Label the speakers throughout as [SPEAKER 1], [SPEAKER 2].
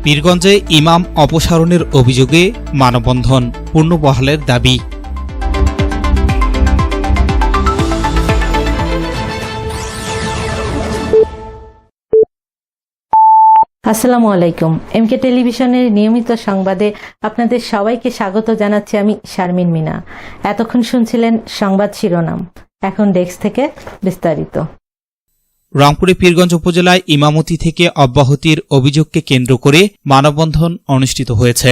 [SPEAKER 1] পীরগঞ্জে ইমাম অপসারণের অভিযোগে মানববন্ধন, পুনর্বহালের দাবি।
[SPEAKER 2] আসসালামু আলাইকুম। এমকে টেলিভিশনের নিয়মিত সংবাদে আপনাদের সবাইকে স্বাগত জানাচ্ছি আমি শারমিন মিনা। এতক্ষণ শুনছিলেন সংবাদ শিরোনাম, এখন ডেস্ক থেকে বিস্তারিত।
[SPEAKER 1] রংপুরের পীরগঞ্জ উপজেলায় ইমামতি থেকে অব্যাহতির অভিযোগকে কেন্দ্র করে মানববন্ধন অনুষ্ঠিত হয়েছে।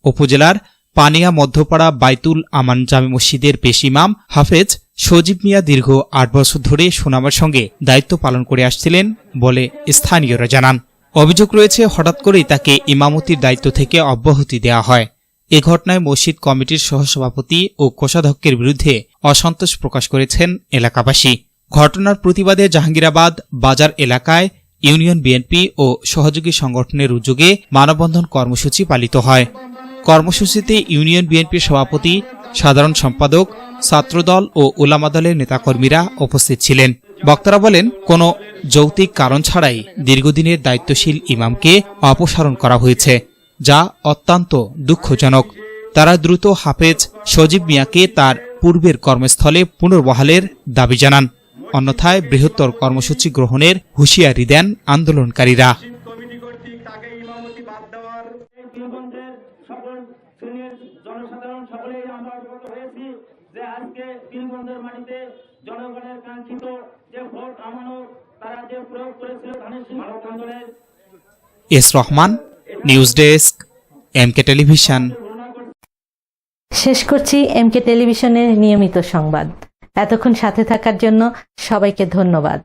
[SPEAKER 1] উপজেলার পানিয়া মধ্যপাড়া বাইতুল আমান জামে মসজিদের পেশ ইমাম হাফেজ সজীব মিয়া দীর্ঘ ৮ বছর ধরে সুনামের সঙ্গে দায়িত্ব পালন করে আসছিলেন বলে স্থানীয়রা জানান। অভিযোগ রয়েছে, হঠাৎ করেই তাকে ইমামতির দায়িত্ব থেকে অব্যাহতি দেওয়া হয়। এ ঘটনায় মসজিদ কমিটির সহসভাপতি ও কোষাধ্যক্ষের বিরুদ্ধে অসন্তোষ প্রকাশ করেছেন এলাকাবাসী। ঘটনার প্রতিবাদে জাহাঙ্গীরাবাদ বাজার এলাকায় ইউনিয়ন বিএনপি ও সহযোগী সংগঠনের উদ্যোগে মানববন্ধন কর্মসূচি পালিত হয়। কর্মসূচিতে ইউনিয়ন বিএনপির সভাপতি, সাধারণ সম্পাদক, ছাত্রদল ও উলামা দলের নেতাকর্মীরা উপস্থিত ছিলেন। বক্তারা বলেন, কোনো যৌক্তিক কারণ ছাড়াই দীর্ঘদিনের দায়িত্বশীল ইমামকে অপসারণ করা হয়েছে, যা অত্যন্ত দুঃখজনক। তারা দ্রুত হাফেজ সজীব মিয়াকে তার পূর্বের কর্মস্থলে পুনর্বহালের দাবি জানান। অন্যথায় বৃহত্তর কর্মসূচি গ্রহণের হুঁশিয়ারি দেন আন্দোলনকারীরা। S Rahman, news desk, MK television.
[SPEAKER 2] শেষ করছি এমকে টেলিভিশনের নিয়মিত সংবাদ। এতক্ষণ সাথে থাকার জন্য সবাইকে ধন্যবাদ।